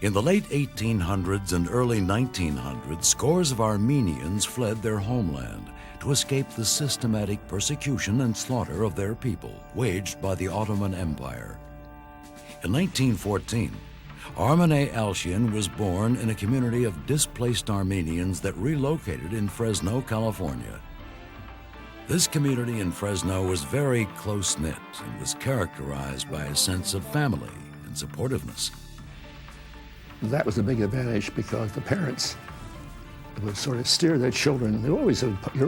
In the late 1800s and early 1900s, scores of Armenians fled their homeland to escape the systematic persecution and slaughter of their people waged by the Ottoman Empire. In 1914, Armen Alchian was born in a community of displaced Armenians that relocated in Fresno, California. This community in Fresno was very close-knit and was characterized by a sense of family and supportiveness. That was a big advantage because the parents would sort of steer their children. You're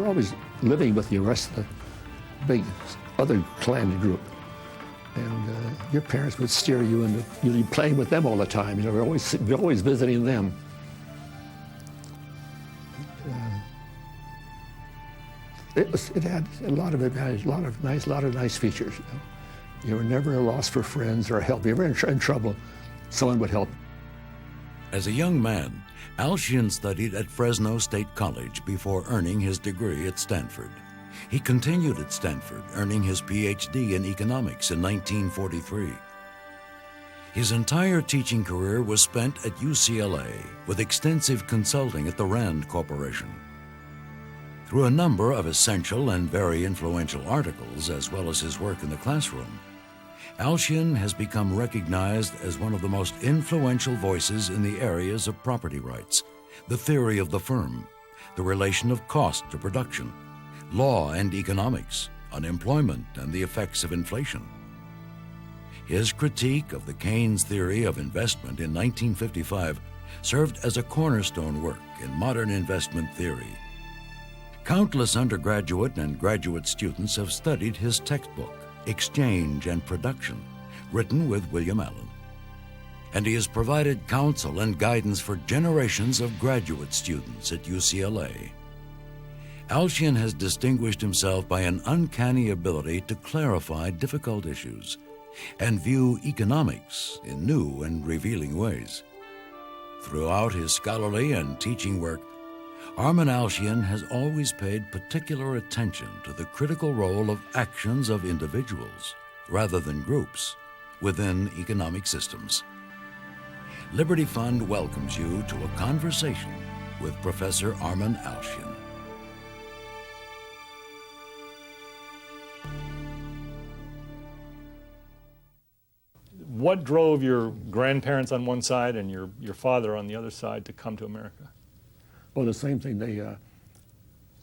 always living with the rest of the big other clan group. And your parents would steer you into you'd be playing with them all the time. You're always visiting them. It had a lot of advantages, a lot of nice features. You were never at a loss for friends or help. If you were in trouble, someone would help. As a young man, Alchian studied at Fresno State College before earning his degree at Stanford. He continued at Stanford, earning his PhD in economics in 1943. His entire teaching career was spent at UCLA with extensive consulting at the Rand Corporation. Through a number of essential and very influential articles, as well as his work in the classroom, Alchian has become recognized as one of the most influential voices in the areas of property rights, the theory of the firm, the relation of cost to production, law and economics, unemployment, and the effects of inflation. His critique of the Keynes theory of investment in 1955 served as a cornerstone work in modern investment theory. Countless undergraduate and graduate students have studied his textbook, Exchange and Production, written with William Allen. And he has provided counsel and guidance for generations of graduate students at UCLA. Alchian has distinguished himself by an uncanny ability to clarify difficult issues and view economics in new and revealing ways. Throughout his scholarly and teaching work, Armen Alchian has always paid particular attention to the critical role of actions of individuals, rather than groups, within economic systems. Liberty Fund welcomes you to a conversation with Professor Armen Alchian. What drove your grandparents on one side and your father on the other side to come to America? Well, the same thing.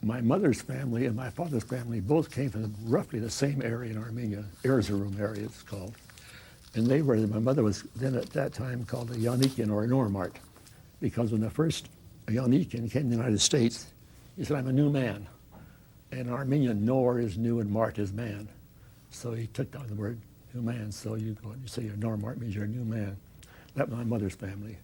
My mother's family and my father's family both came from roughly the same area in Armenia, Erzurum area it's called. And my mother was then at that time called a Yannikian or a Normart, because when the first Yannikian came to the United States, he said, "I'm a new man." And in Armenian, Nor is new and Mart is man. So he took down the word new man. So you go and you say you're Normart means you're a new man. That was my mother's family.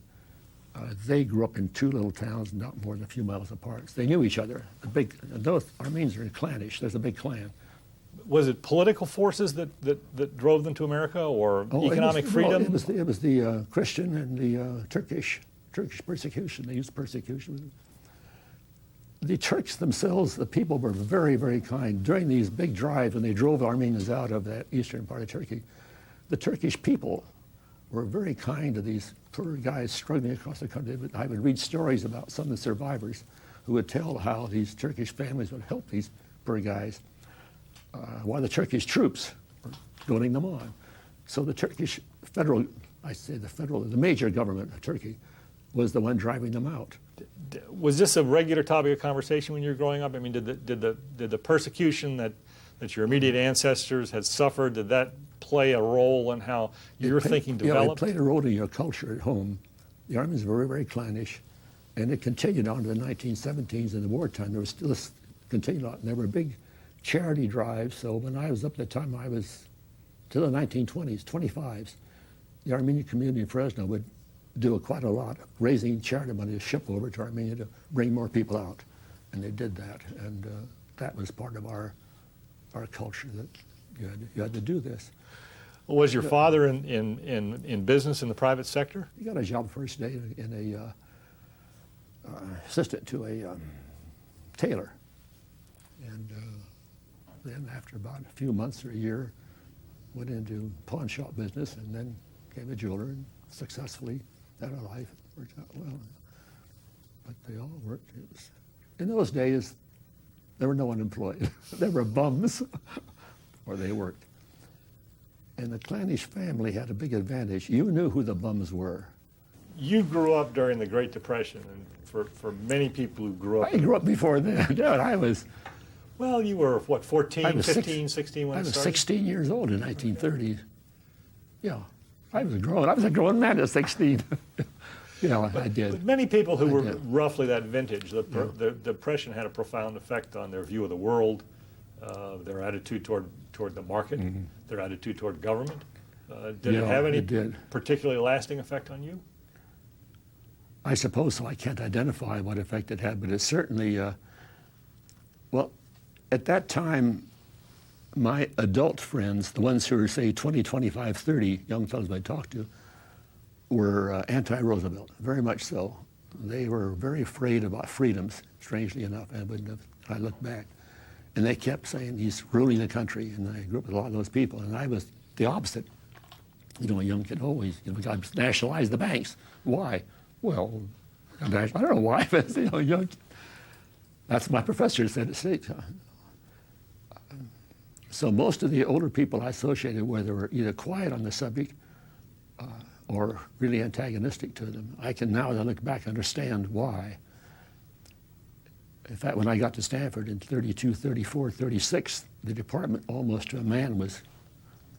They grew up in two little towns, not more than a few miles apart. They knew each other. Those Armenians are clannish. There's a big clan. Was it political forces that drove them to America, or economic freedom? No, it was the Christian and the Turkish persecution. They used persecution. The Turks themselves, the people were very, very kind. During these big drives, when they drove Armenians out of that eastern part of Turkey, the Turkish people were very kind to these poor guys struggling across the country. I would read stories about some of the survivors who would tell how these Turkish families would help these poor guys while the Turkish troops were goading them on. So the Turkish the major government of Turkey was the one driving them out. Was this a regular topic of conversation when you were growing up? I mean, did the persecution that your immediate ancestors had suffered, did that play a role in how your thinking developed? Yeah, it played a role in your culture at home. The Armenians were very, very clannish, and it continued on to the 1917s in the wartime. There was still continued on. There were big charity drives. So when I was up at the time, I was to the 1920s, 25s, the Armenian community in Fresno would do quite a lot, raising charity money to ship over to Armenia to bring more people out. And they did that, and that was part of our culture, that you had to do this. Well, was your father in business in the private sector? He got a job first day in a assistant to a tailor. And then after about a few months or a year, went into pawn shop business and then became a jeweler and successfully had a life. It worked out well. But they all worked. In those days, there were no unemployed. There were bums, or they worked. And the Clannish family had a big advantage. You knew who the bums were. You grew up during the Great Depression, and for many people who grew up... I grew up before then. Dude, I was... Well, you were, what, 14, 15, 16 when it started? I was 16 years old in 1930. Yeah, I was a grown man at 16. I did. But many people who were roughly that vintage, the Depression had a profound effect on their view of the world, their attitude toward the market, their attitude toward government. Did it have any particularly lasting effect on you? I suppose so. I can't identify what effect it had, but it certainly, well, at that time, my adult friends, the ones who were, say, 20, 25, 30, young fellows I talked to, were anti-Roosevelt, very much so. They were very afraid about freedoms, strangely enough. I look back. And they kept saying he's ruling the country, and I grew up with a lot of those people, and I was the opposite. A young kid, God nationalized the banks. Why? Well, I don't know why, but young kid. That's my professor said at State. So most of the older people I associated with were either quiet on the subject or really antagonistic to them. I can now, as I look back, understand why. In fact, when I got to Stanford in 32, 34, 36, the department almost to a man was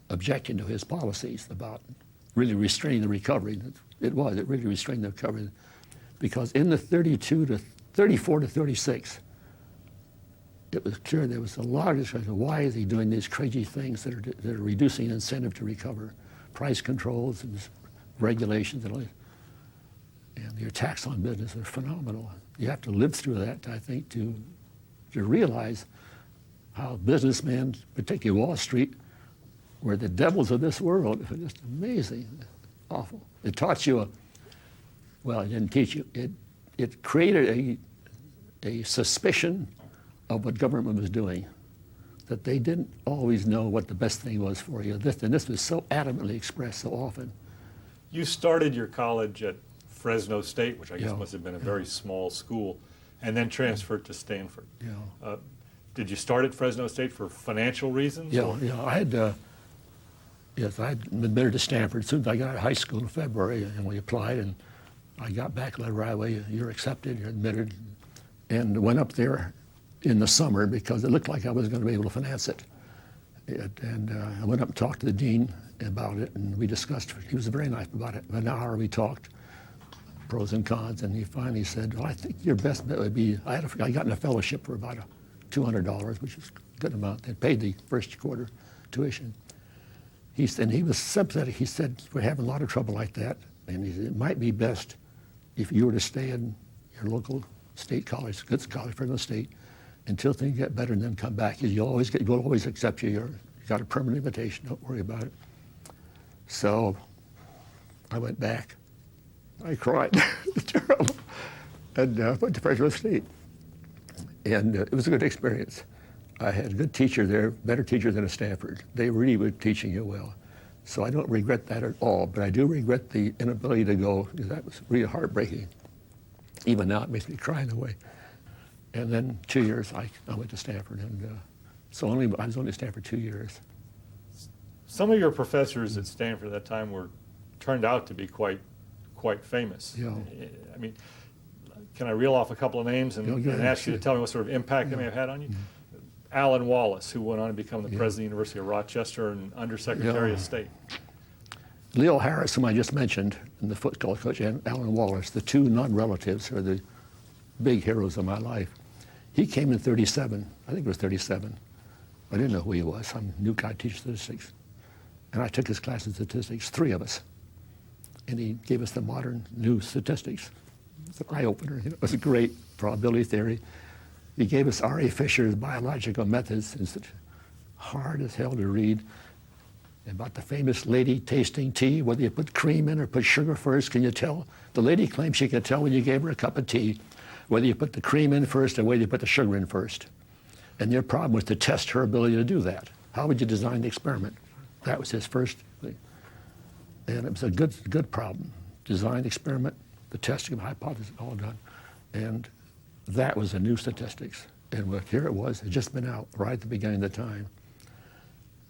objecting to his policies about really restraining the recovery. It really restrained the recovery. Because in the 34 to 36, it was clear there was a lot of discussion. Why is he doing these crazy things that are reducing incentive to recover? Price controls and regulations and all that. And your attacks on business are phenomenal. You have to live through that, I think, to realize how businessmen, particularly Wall Street, were the devils of this world. It was just amazing, awful. It taught you it didn't teach you. It created a suspicion of what government was doing, that they didn't always know what the best thing was for you. And this was so adamantly expressed so often. You started your college at Fresno State, which I guess must have been a very small school, and then transferred to Stanford. Did you start at Fresno State for financial reasons? I had admitted to Stanford as soon as I got out of high school in February, and we applied, and I got back letter right away. You're accepted, you're admitted, and went up there in the summer because it looked like I was going to be able to finance it. And I went up and talked to the dean about it, and we discussed. He was very nice about it. For an hour we talked, pros and cons, and he finally said, well, I think your best bet would be, I got in a fellowship for about $200, which is a good amount. They paid the first quarter tuition. He was sympathetic. He said, we're having a lot of trouble like that, and he said, it might be best if you were to stay in your local state college, good college, Fresno State, until things get better and then come back. We'll always accept you. You got a permanent invitation, don't worry about it. So I went back. I cried, terrible, and went to Fresno State. And it was a good experience. I had a good teacher there, better teacher than at Stanford. They really were teaching you well. So I don't regret that at all, but I do regret the inability to go, because that was really heartbreaking. Even now it makes me cry in a way. And then 2 years, I went to Stanford, and I was only at Stanford 2 years. Some of your professors at Stanford at that time turned out to be quite famous. I mean, can I reel off a couple of names and ask you to tell me what sort of impact they may have had on you? Alan Wallace, who went on to become the president of the University of Rochester and Undersecretary of State. Leo Harris, whom I just mentioned, and the football coach, and Alan Wallace, the two non-relatives, are the big heroes of my life. He came in 37, I think it was 37. I didn't know who he was. I'm a new guy teaching statistics. And I took his class in statistics, 3 of us. And he gave us the modern new statistics. It's an eye-opener. It was a great probability theory. He gave us R.A. Fisher's biological methods. It's hard as hell to read. About the famous lady tasting tea, whether you put cream in or put sugar first, can you tell? The lady claims she could tell when you gave her a cup of tea whether you put the cream in first or whether you put the sugar in first. And their problem was to test her ability to do that. How would you design the experiment? That was his first thing. And it was a good problem. design experiment, the testing of hypothesis, all done. And that was the new statistics. And here it was, it had just been out right at the beginning of the time.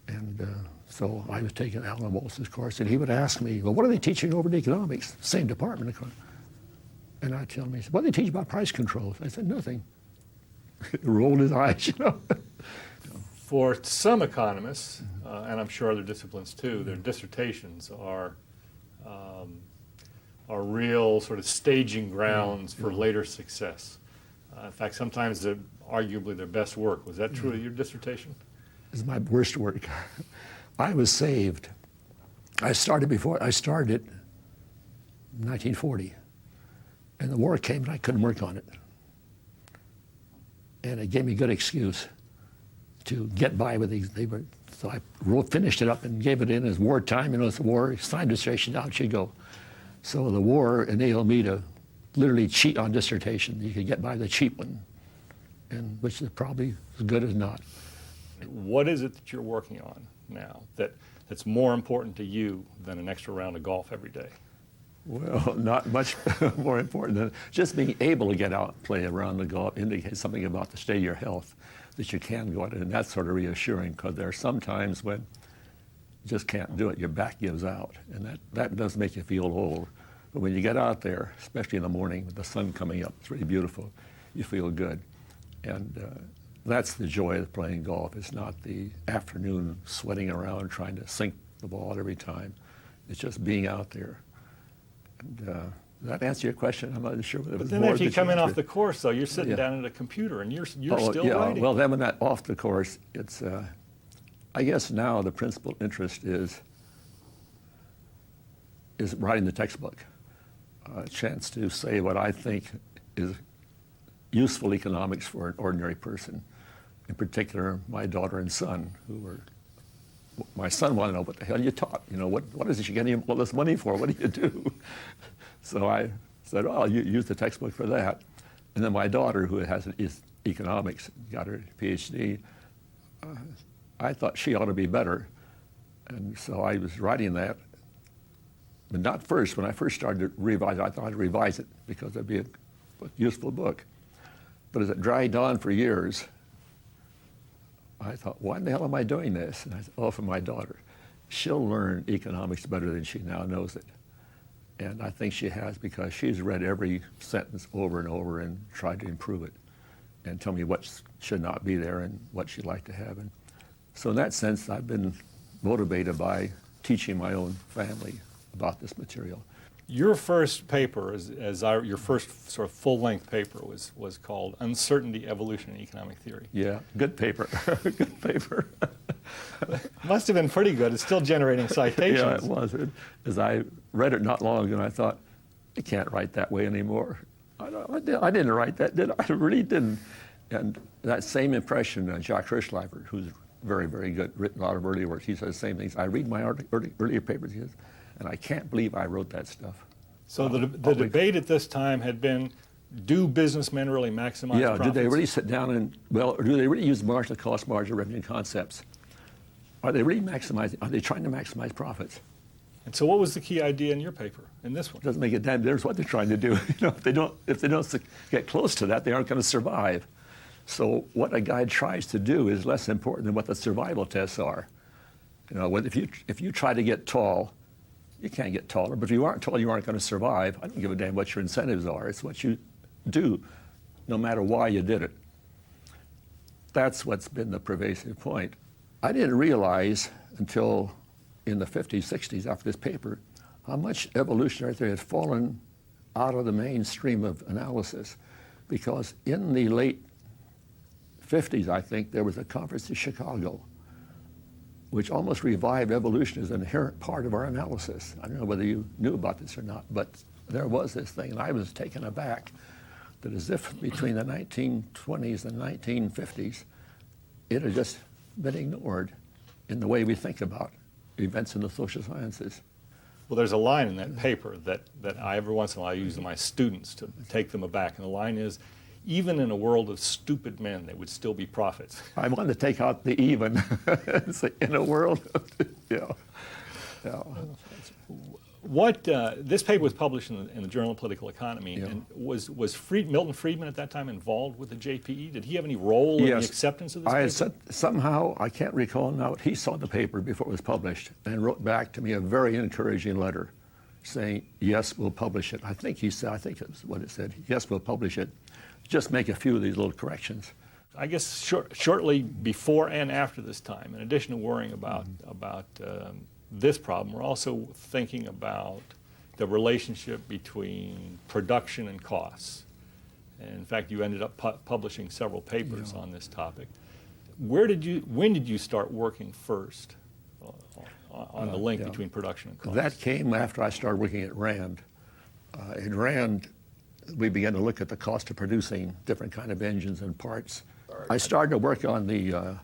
And so I was taking Alan Walsh's course, and he would ask me, well, what are they teaching over in economics? Same department, of course. And I'd tell him, he said, what do they teach about price controls? I said, nothing. He rolled his eyes, you know. For some economists, and I'm sure other disciplines too, their dissertations are real sort of staging grounds for later success. In fact, sometimes they're arguably their best work. Was that true of your dissertation? This is my worst work. I was saved. I started in 1940, and the war came and I couldn't work on it. And it gave me a good excuse to get by with these. So I finished it up and gave it in as wartime. You know, it's a war, signed dissertation, out you go. So the war enabled me to literally cheat on dissertation. You could get by the cheap one, and which is probably as good as not. What is it that you're working on now that's more important to you than an extra round of golf every day? Well, not much more important than just being able to get out and play around the golf indicates something about the state of your health, that you can go out, and that's sort of reassuring, because there are some times when you just can't do it. Your back gives out, and that does make you feel old. But when you get out there, especially in the morning with the sun coming up, it's really beautiful, you feel good. And that's the joy of playing golf. It's not the afternoon sweating around trying to sink the ball every time. It's just being out there. And does that answer your question? I'm not sure. But then if you come in off the course, though, you're sitting down at a computer and you're still writing. Well, then when that off the course, it's, I guess now the principal interest is writing the textbook. A chance to say what I think is useful economics for an ordinary person. In particular, my daughter and son, my son wanted to know what the hell you taught. You know, what is it you're getting all this money for? What do you do? So I said, oh, you use the textbook for that. And then my daughter, who is economics, got her PhD, I thought she ought to be better. And so I was writing that. But not first. When I first started to revise it, I thought I'd revise it because it'd be a useful book. But as it dragged on for years, I thought, why in the hell am I doing this? And I said, oh, for my daughter. She'll learn economics better than she now knows it. And I think she has, because she's read every sentence over and over and tried to improve it and tell me what should not be there and what she'd like to have. And so in that sense, I've been motivated by teaching my own family about this material. Your first paper, your first sort of full-length paper was called Uncertainty, Evolution, and Economic Theory. Yeah, good paper, good paper. Must have been pretty good. It's still generating citations. Yeah, it was. As I read it not long ago, and I thought, I can't write that way anymore. I didn't write that, did I? I really didn't. And that same impression, Jacques Hirschleifer, who's very, very good, written a lot of earlier works, he says the same things. I read my earlier papers, he says, and I can't believe I wrote that stuff. So the debate at this time had been, do businessmen really maximize profits? Do they really sit down and, or do they really use marginal cost, marginal revenue concepts? Are they really maximizing, are they trying to maximize profits? And so what was the key idea in your paper, in this one? It doesn't make a damn difference what they're trying to do. You know, if they don't get close to that, they aren't going to survive. So what a guide tries to do is less important than what the survival tests are. You know, if you try to get tall, you can't get taller, but if you aren't tall, you aren't going to survive. I don't give a damn what your incentives are. It's what you do, no matter why you did it. That's what's been the pervasive point. I didn't realize until in the 50s, 60s, after this paper, how much evolutionary theory had fallen out of the mainstream of analysis. Because in the late 50s, I think, there was a conference in Chicago which almost revived evolution as an inherent part of our analysis. I don't know whether you knew about this or not, but there was this thing, and I was taken aback that as if between the 1920s and 1950s, it had just been ignored in the way we think about events in the social sciences. Well, there's a line in that paper that I every once in a while use to my students to take them aback, and the line is, even in a world of stupid men, there would still be profits. I wanted to take out the even. In a world of, This paper was published in the Journal of Political Economy, Yeah. and was Milton Friedman at that time involved with the JPE? Did he have any role in the acceptance of this paper? Somehow, I can't recall now, he saw the paper before it was published and wrote back to me a very encouraging letter saying, yes, we'll publish it. I think it was what it said, yes, we'll publish it. Just make a few of these little corrections. I guess shortly before and after this time, in addition to worrying about this problem, we're also thinking about the relationship between production and costs. And in fact, you ended up publishing several papers on this topic. When did you start working first on the link between production and costs? That came after I started working at RAND. At RAND, we began to look at the cost of producing different kind of engines and parts. I started to work on the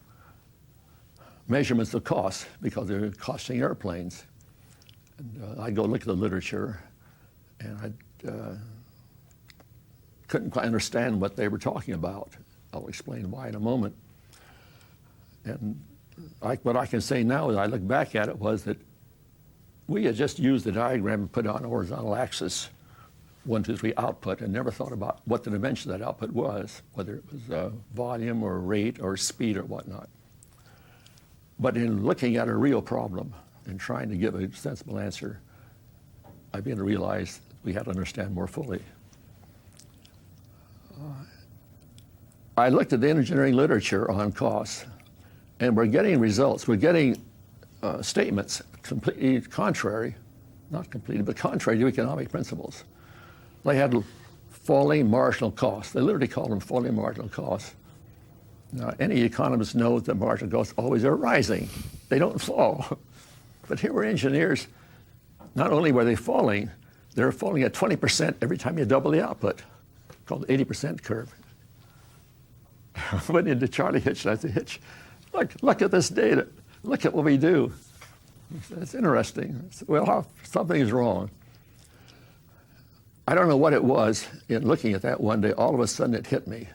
measurements of costs because they're costing airplanes. And I'd go look at the literature, and I couldn't quite understand what they were talking about. I'll explain why in a moment. And what I can say now as I look back at it was that we had just used the diagram and put it on a horizontal axis, 1, 2, 3 output, and never thought about what the dimension of that output was, whether it was volume or rate or speed or whatnot. But in looking at a real problem and trying to give a sensible answer, I began to realize we had to understand more fully. I looked at the engineering literature on costs, and we're getting results. We're getting statements completely contrary, not completely, but contrary to economic principles. They had falling marginal costs. They literally call them falling marginal costs. Now, any economist knows that marginal costs always are rising. They don't fall. But here were engineers, not only were they falling, they're falling at 20% every time you double the output, called the 80% curve. I went into Charlie Hitch, and I said, Hitch, look at this data. Look at what we do. It's interesting. I said, well, something is wrong. I don't know what it was. In looking at that one day, all of a sudden it hit me.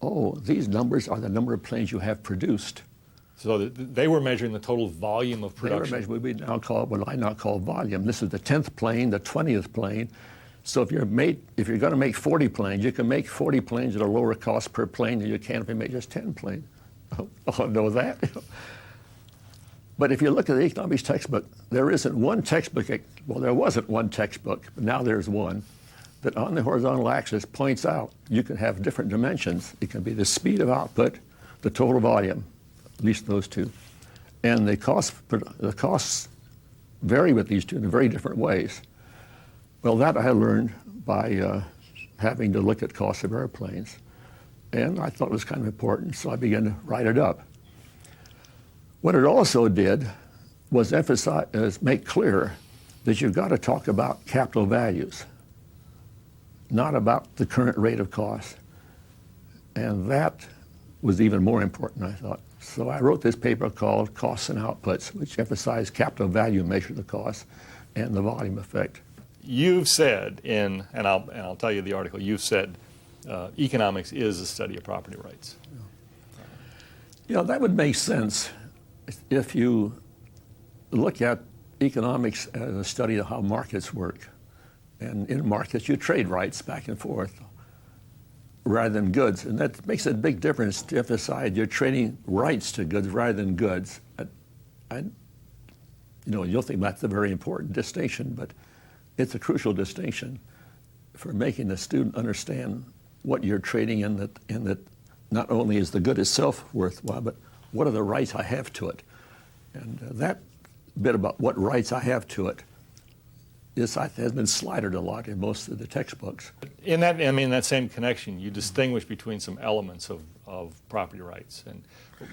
Oh, these numbers are the number of planes you have produced. So they were measuring the total volume of production. They were measuring what I now call volume. This is the 10th plane, the 20th plane. So if you're going to make 40 planes, you can make 40 planes at a lower cost per plane than you can if you make just 10 planes. Oh, know that. But if you look at the economics textbook, there isn't one textbook, well, there wasn't one textbook, but now there's one, that on the horizontal axis points out you can have different dimensions. It can be the speed of output, the total volume, at least those two. And the costs vary with these two in very different ways. Well, that I learned by having to look at costs of airplanes. And I thought it was kind of important, so I began to write it up. What it also did was make clear that you've got to talk about capital values, not about the current rate of cost. And that was even more important, I thought. So I wrote this paper called Costs and Outputs, which emphasized capital value measure the cost and the volume effect. You've said and I'll tell you the article, you've said economics is a study of property rights. Yeah, that would make sense if you look at economics as a study of how markets work. And in markets, you trade rights back and forth rather than goods. And that makes a big difference to emphasize you're trading rights to goods rather than goods. You'll think that's a very important distinction, but it's a crucial distinction for making the student understand what you're trading in, that not only is the good itself worthwhile, but what are the rights I have to it? And that bit about what rights I have to it has been slighted a lot in most of the textbooks. In that same connection, you distinguish between some elements of property rights, and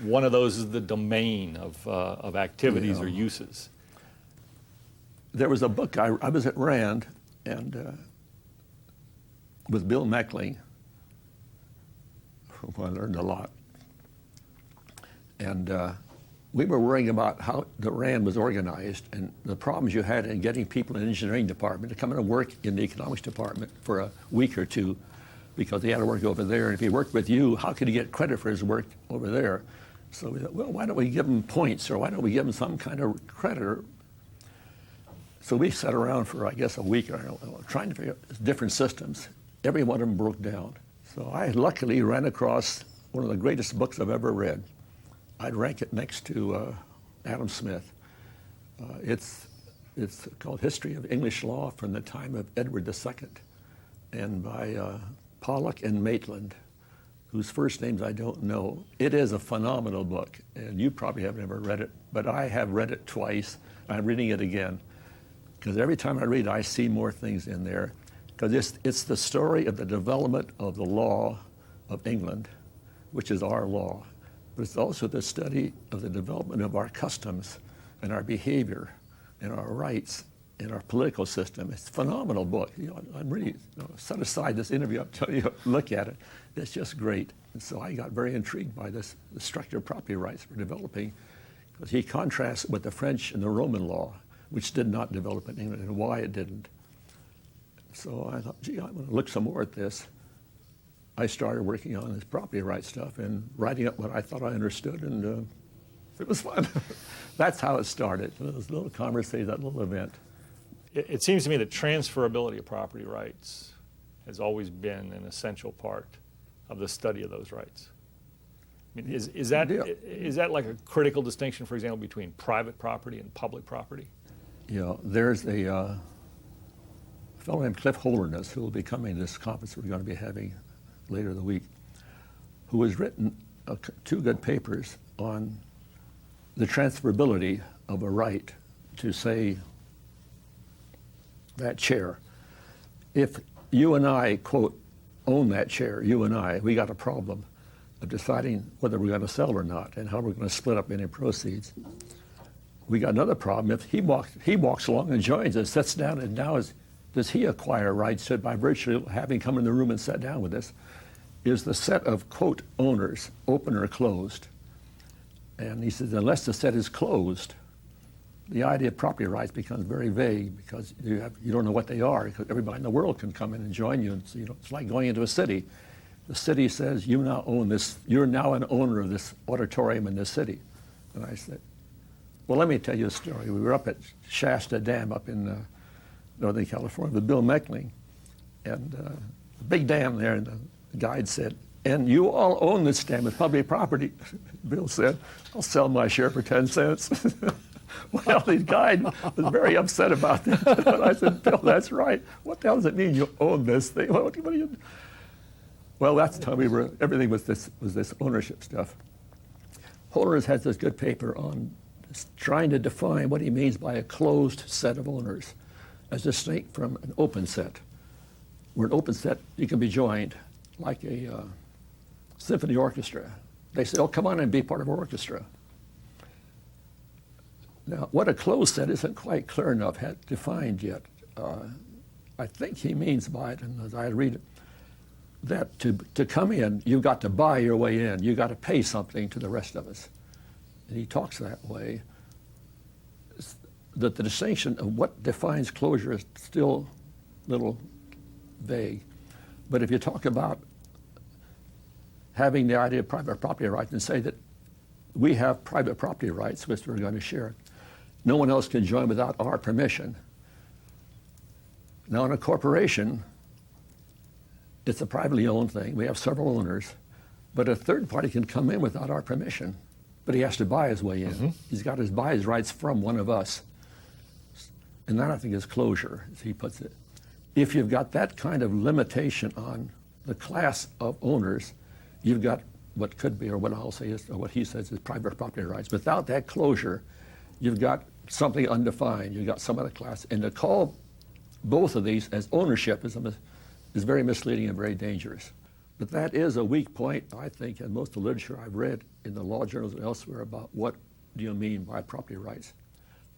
one of those is the domain of activities or uses. There was a book, I was at RAND, and with Bill Meckling, whom I learned a lot. And we were worrying about how the RAND was organized and the problems you had in getting people in the engineering department to come in and work in the economics department for a week or two because he had to work over there. And if he worked with you, how could he get credit for his work over there? So we thought, well, why don't we give him points, or why don't we give him some kind of credit? So we sat around for, I guess, a week trying to figure out different systems. Every one of them broke down. So I luckily ran across one of the greatest books I've ever read. I'd rank it next to Adam Smith. It's called History of English Law from the Time of Edward II, and by Pollock and Maitland, whose first names I don't know. It is a phenomenal book, and you probably haven't ever read it, but I have read it twice. I'm reading it again, because every time I read it, I see more things in there, because it's the story of the development of the law of England, which is our law, but it's also the study of the development of our customs and our behavior and our rights and our political system. It's a phenomenal book. I'm really, set aside this interview, I'll tell you, look at it. It's just great. And so I got very intrigued by the structure of property rights we're developing, because he contrasts with the French and the Roman law, which did not develop in England, and why it didn't. So I thought, gee, I'm going to look some more at this. I started working on this property rights stuff and writing up what I thought I understood, and it was fun. That's how it started. This little conversation, that little event. It seems to me that transferability of property rights has always been an essential part of the study of those rights. I mean, is that like a critical distinction, for example, between private property and public property? Yeah, there's a fellow named Cliff Holderness who will be coming to this conference we're going to be having later in the week, who has written 2 good papers on the transferability of a right to, say, that chair. If you and I, quote, own that chair, you and I, we got a problem of deciding whether we're going to sell or not and how we're going to split up any proceeds. We got another problem. If he walks along and joins us, sits down, and now does he acquire rights to, by virtue of having come in the room and sat down with us? Is the set of, quote, owners open or closed? And he says, unless the set is closed, the idea of property rights becomes very vague, because you don't know what they are, because everybody in the world can come in and join you. And so, it's like going into a city. The city says, you now own this, you're now an owner of this auditorium in this city. And I said, well, let me tell you a story. We were up at Shasta Dam up in Northern California with Bill Meckling, and the big dam there, and the guide said, and you all own this dam as public property. Bill said, I'll sell my share for 10 cents. Well, the guide was very upset about that. But I said, Bill, that's right. What the hell does it mean you own this thing? What do you? Well, that's how everything was this ownership stuff. Holderness has this good paper on trying to define what he means by a closed set of owners, as distinct from an open set. Where an open set, you can be joined, like a symphony orchestra. They say, oh, come on and be part of our orchestra. Now, what a closed set isn't quite clear enough defined yet. I think he means by it, and as I read it, that to come in, you've got to buy your way in. You've got to pay something to the rest of us. And he talks that way. That the distinction of what defines closure is still a little vague. But if you talk about having the idea of private property rights and say that we have private property rights, which we're going to share, no one else can join without our permission. Now, in a corporation, it's a privately owned thing. We have several owners, but a third party can come in without our permission, but he has to buy his way in. Mm-hmm. He's got to buy his rights from one of us. And that, I think, is closure, as he puts it. If you've got that kind of limitation on the class of owners, you've got what could be, or what I'll say is, or what he says is private property rights. Without that closure, you've got something undefined. You've got some other class. And to call both of these as ownership is very misleading and very dangerous. But that is a weak point, I think, in most of the literature I've read in the law journals and elsewhere about what do you mean by property rights.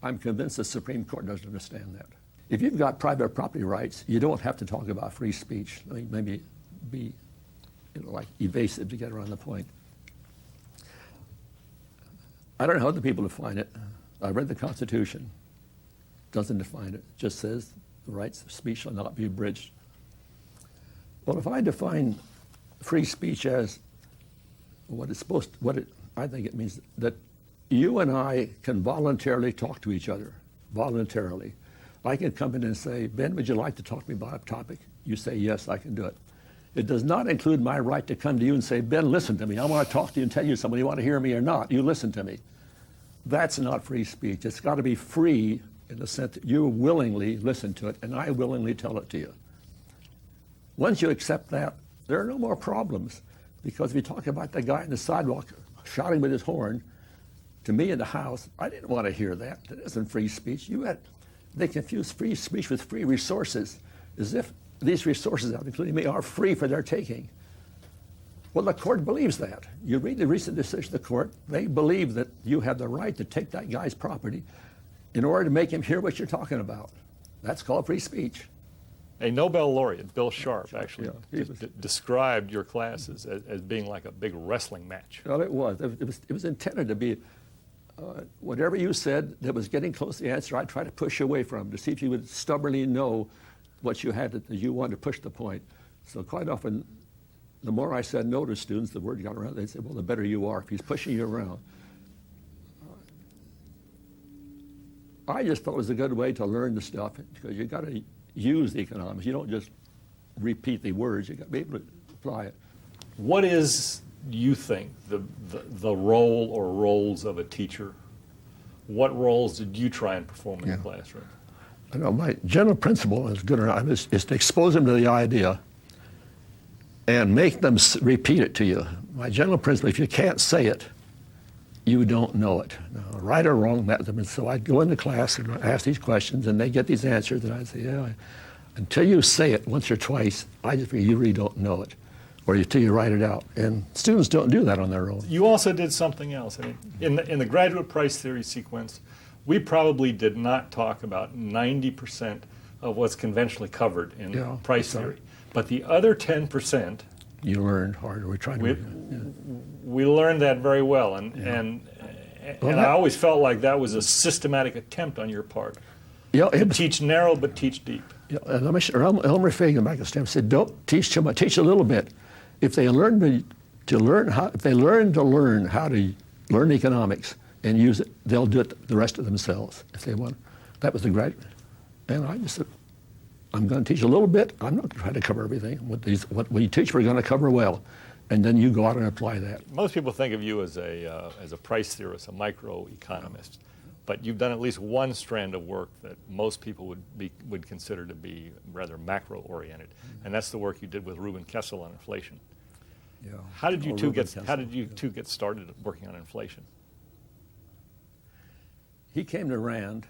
I'm convinced the Supreme Court doesn't understand that. If you've got private property rights, you don't have to talk about free speech. I mean, maybe be like evasive to get around the point. I don't know how other people define it. I read the Constitution. Doesn't define it. It just says the rights of speech shall not be abridged. Well, if I define free speech as I think it means that you and I can voluntarily talk to each other, voluntarily, I can come in and say, Ben, would you like to talk to me about a topic? You say, yes, I can do it. It does not include my right to come to you and say, Ben, listen to me. I want to talk to you and tell you something. You want to hear me or not? You listen to me. That's not free speech. It's got to be free in the sense that you willingly listen to it and I willingly tell it to you. Once you accept that, there are no more problems. Because if you talk about the guy on the sidewalk shouting with his horn to me in the house, I didn't want to hear that. That isn't free speech. They confuse free speech with free resources, as if these resources, including me, are free for their taking. Well, the court believes that. You read the recent decision of the court, they believe that you have the right to take that guy's property in order to make him hear what you're talking about. That's called free speech. A Nobel laureate, Bill Sharp, actually Yeah, described your classes as being like a big wrestling match. Well, it was. It was intended to be whatever you said that was getting close to the answer, I'd try to push you away from to see if you would stubbornly know what you had, that you wanted to push the point. So quite often, the more I said no to students, the word got around. They'd say, well, the better you are if he's pushing you around. I just thought it was a good way to learn the stuff because you got to use the economics. You don't just repeat the words. You got to be able to apply it. What is, you think, the role or roles of a teacher? What roles did you try and perform in the classroom? I know my general principle is good or not is to expose them to the idea and make them repeat it to you. My general principle, if you can't say it, you don't know it. Now, right or wrong, and so I'd go into class and ask these questions, and they get these answers, and I'd say, yeah, until you say it once or twice, I just feel you really don't know it, or until you write it out. And students don't do that on their own. You also did something else. I mean, in the graduate price theory sequence, we probably did not talk about 90% of what's conventionally covered in price theory. But the other 10%, you learned harder. we learned that very well, and I always felt like that was a systematic attempt on your part to teach narrow but teach deep. Yeah, and Elmer Fagan back at Stanford said, "Don't teach too much. Teach a little bit. If they learn to learn how to learn economics and use it, they'll do it the rest of themselves if they want." That was the graduate, and I just said, I'm going to teach a little bit. I'm not going to try to cover everything. What we teach, we're going to cover well, and then you go out and apply that. Most people think of you as a price theorist, a microeconomist, but you've done at least one strand of work that most people would consider to be rather macro-oriented, and that's the work you did with Reuben Kessel on inflation. Yeah. How did you two get started working on inflation? He came to Rand.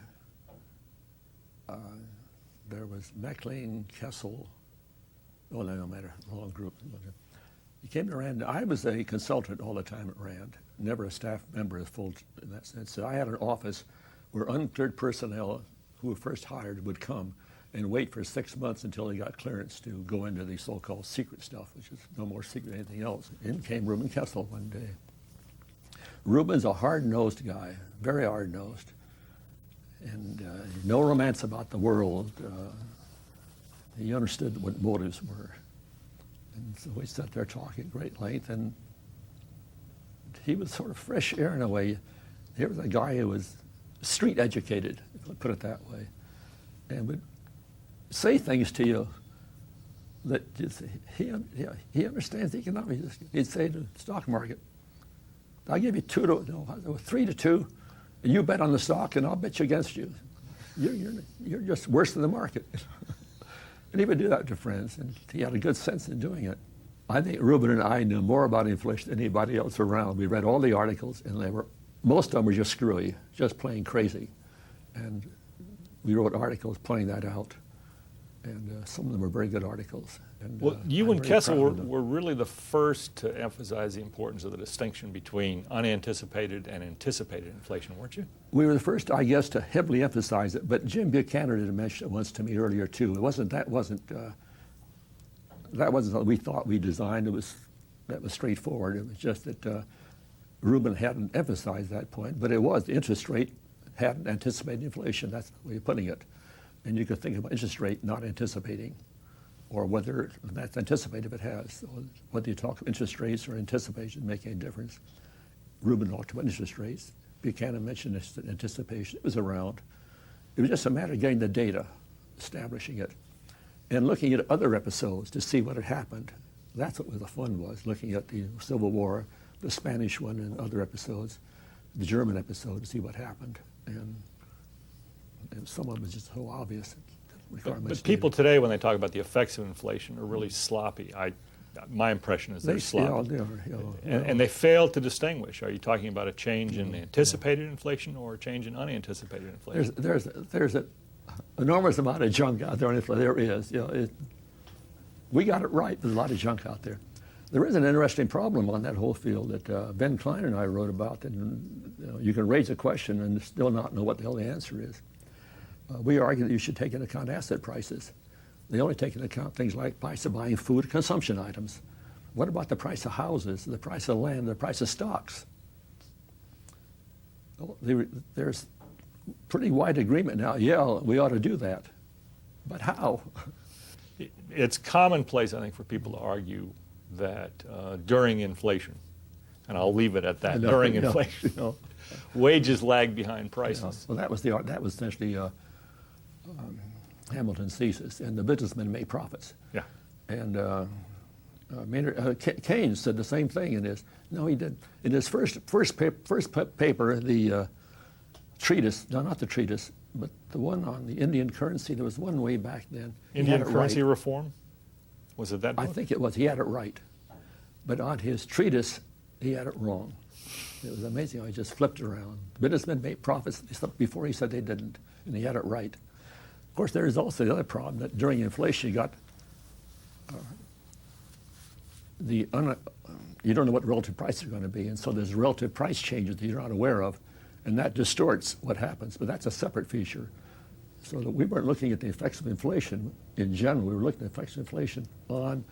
There was McLean, Kessel, no matter, long group. He came to Rand. I was a consultant all the time at Rand, never a staff member full in that sense. So I had an office where uncleared personnel who were first hired would come and wait for 6 months until they got clearance to go into the so-called secret stuff, which is no more secret than anything else. In came Reuben Kessel one day. Reuben's a hard-nosed guy, very hard-nosed. And no romance about the world. He understood what motives were. And so we sat there talking at great length, and he was sort of fresh air in a way. Here was a guy who was street educated, if I put it that way, and would say things to you that just, he understands the economics. He'd say to the stock market, I'll give you 3 to 2. You bet on the stock, and I'll bet you against you. You're just worse than the market. And he would do that to friends, and he had a good sense in doing it. I think Reuben and I knew more about inflation than anybody else around. We read all the articles, and most of them were just screwy, just plain crazy. And we wrote articles pointing that out, and some of them were very good articles. And, well, you and Kessel were really the first to emphasize the importance of the distinction between unanticipated and anticipated inflation, weren't you? We were the first, I guess, to heavily emphasize it, but Jim Buchanan had mentioned it once to me earlier too. That wasn't what we thought we designed. That was straightforward. It was just that Reuben hadn't emphasized that point, but it was the interest rate hadn't anticipated inflation. That's the way of putting it. And you could think about interest rate not anticipating, or whether that's anticipated if it has. So whether you talk interest rates or anticipation make any difference. Reuben talked about interest rates. Buchanan mentioned anticipation. It was around. It was just a matter of getting the data, establishing it, and looking at other episodes to see what had happened. That's what the fun was, looking at the Civil War, the Spanish one, and other episodes, the German episode, to see what happened. And some of them was just so obvious. But people today, when they talk about the effects of inflation, are really sloppy. My impression is they're sloppy. And they fail to distinguish. Are you talking about a change in anticipated inflation or a change in unanticipated inflation? There's an enormous amount of junk out there. There is. We got it right. There's a lot of junk out there. There is an interesting problem on that whole field that Ben Klein and I wrote about. And you can raise a question and still not know what the hell the answer is. We argue that you should take into account asset prices. They only take into account things like price of buying food, consumption items. What about the price of houses, the price of land, the price of stocks? Well, there's pretty wide agreement now. Yeah, we ought to do that. But how? It's commonplace, I think, for people to argue that during inflation, and I'll leave it at that, during inflation, wages lag behind prices. Well, that was essentially Hamilton's thesis, and the businessmen make profits. Yeah. And Keynes said the same thing in his. No, he didn't. In his first paper, the treatise. No, not the treatise, but the one on the Indian currency. There was one way back then. Indian currency reform. Was it that book? I think it was. He had it right, but on his treatise, he had it wrong. It was amazing how he just flipped it around. Businessmen made profits before he said they didn't, and he had it right. Of course, there is also the other problem that during inflation, you got you don't know what relative prices are going to be, and so there's relative price changes that you're not aware of, and that distorts what happens. But that's a separate feature. So that we weren't looking at the effects of inflation in general. We were looking at the effects of inflation on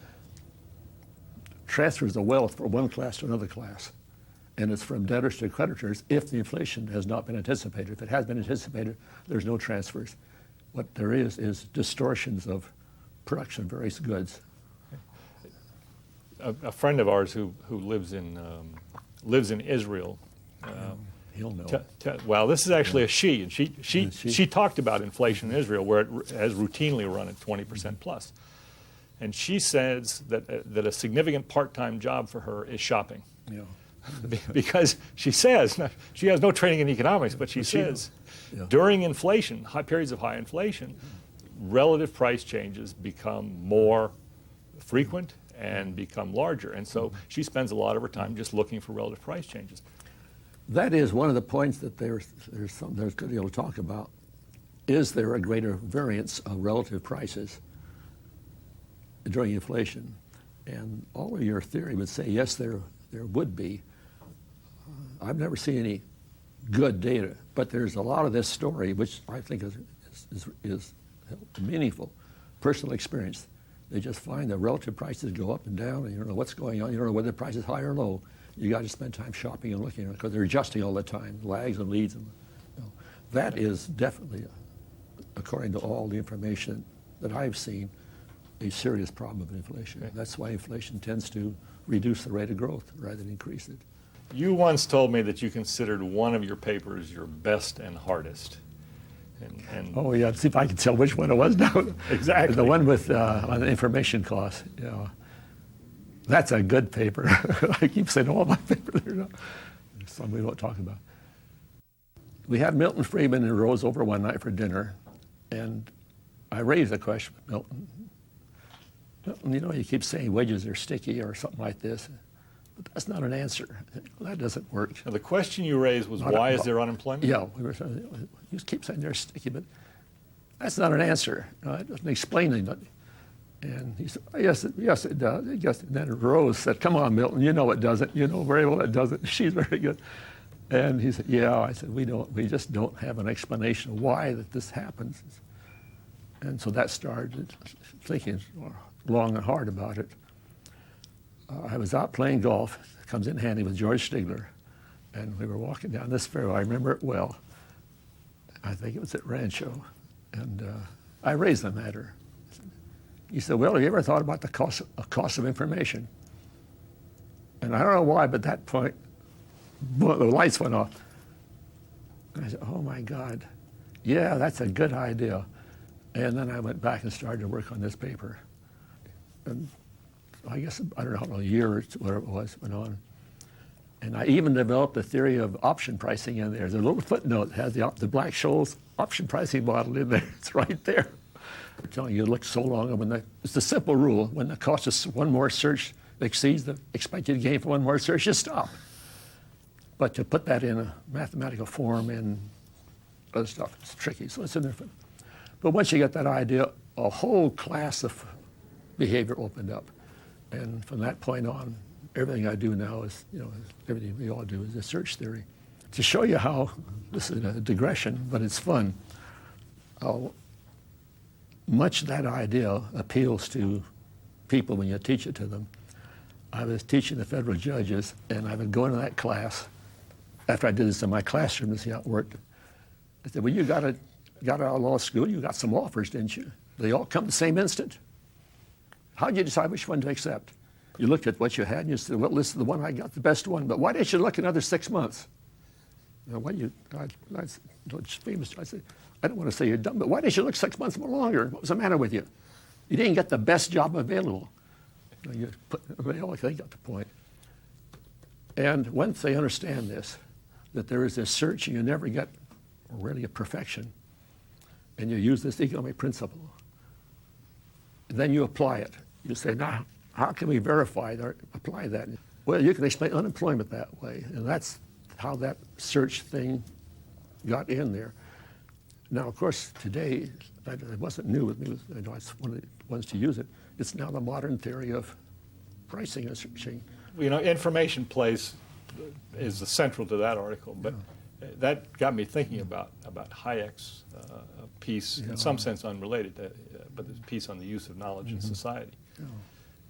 transfers of wealth from one class to another class. And it's from debtors to creditors if the inflation has not been anticipated. If it has been anticipated, there's no transfers. What there is distortions of production of various goods. A friend of ours who lives in Israel. He'll know. Well, this is actually a she, and she talked about inflation in Israel, where it has routinely run at 20% plus. And she says that a significant part-time job for her is shopping. Yeah. Because she says, she has no training in economics, but she says, during inflation, periods of high inflation, relative price changes become more frequent and become larger. And so she spends a lot of her time just looking for relative price changes. That is one of the points that there's good deal to talk about. Is there a greater variance of relative prices during inflation? And all of your theory would say, yes, there would be. I've never seen any good data, but there's a lot of this story, which I think is meaningful, personal experience. They just find that relative prices go up and down, and you don't know what's going on. You don't know whether the price is high or low. You got to spend time shopping and looking at it because they're adjusting all the time, lags and leads. And, that is definitely, according to all the information that I've seen, a serious problem of inflation. Okay. That's why inflation tends to reduce the rate of growth rather than increase it. You once told me that you considered one of your papers your best and hardest. Oh yeah, see if I can tell which one it was now. Exactly. The one with on the information costs. That's a good paper. I keep saying all my papers are not. Some we won't talk about. We had Milton Friedman and Rose over one night for dinner, and I raised the question with Milton. Milton, you keep saying wages are sticky or something like this, but that's not an answer. That doesn't work. Now, the question you raised was, why is there unemployment? Yeah, you keep saying they're sticky, but that's not an answer. It doesn't explain anything. And he said, yes, it does. And then Rose said, come on, Milton, you know it doesn't. You know very well it doesn't. She's very good. And he said, yeah. I said, we just don't have an explanation of why that this happens. And so that started thinking long and hard about it. I was out playing golf. It comes in handy with George Stigler. And we were walking down this fairway. I remember it well. I think it was at Rancho. And I raised the matter. He said, well, have you ever thought about the cost of information? And I don't know why, but at that point, the lights went off. And I said, oh my God, yeah, that's a good idea. And then I went back and started to work on this paper. And I guess, I don't know, a year or whatever it was, went on. And I even developed a theory of option pricing in there. There's a little footnote that has the Black-Scholes option pricing model in there. It's right there. I'm telling you, it looks so long. And it's the simple rule. When the cost of one more search exceeds the expected gain for one more search, you stop. But to put that in a mathematical form and other stuff, it's tricky. So it's in there. But once you get that idea, a whole class of behavior opened up. And from that point on, everything I do now is, everything we all do is a search theory. To show you how, this is a digression, but it's fun, how much that idea appeals to people when you teach it to them. I was teaching the federal judges, and I would go into that class. After I did this in my classroom to see how it worked, I said, well, you got out of law school, you got some offers, didn't you? They all come the same instant. How did you decide which one to accept? You looked at what you had and you said, well, this is the one I got, the best one, but why didn't you look another 6 months? It's famous. I said, I don't want to say you're dumb, but why didn't you look 6 months more longer? What was the matter with you? You didn't get the best job available. They got the point. And once they understand this, that there is this search and you never get really a perfection, and you use this economic principle, then you apply it. You say, now, how can we verify or apply that? Well, you can explain unemployment that way, and that's how that search thing got in there. Now, of course, today, it wasn't new with me. I was one of the ones to use it. It's now the modern theory of pricing and searching. Information is central to that article, but that got me thinking about Hayek's piece, in some sense unrelated, but the piece on the use of knowledge in society.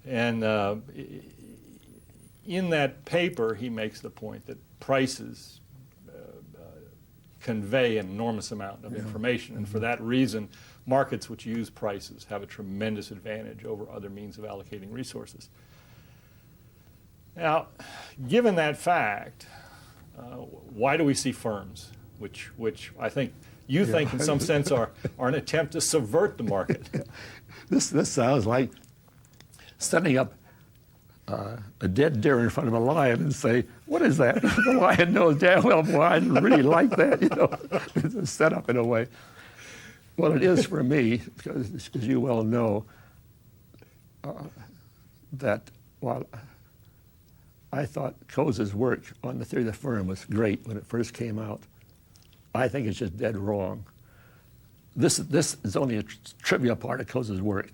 And in that paper, he makes the point that prices convey an enormous amount of information, and for that reason, markets which use prices have a tremendous advantage over other means of allocating resources. Now, given that fact, why do we see firms, which I think you think in some sense are an attempt to subvert the market? This sounds like setting up a dead deer in front of a lion and say, what is that? The lion knows damn well, boy, I didn't really like that. It's a setup in a way. Well, it is for me, because as you well know, that while I thought Coase's work on the theory of the firm was great when it first came out, I think it's just dead wrong. This is only a trivial part of Coase's work.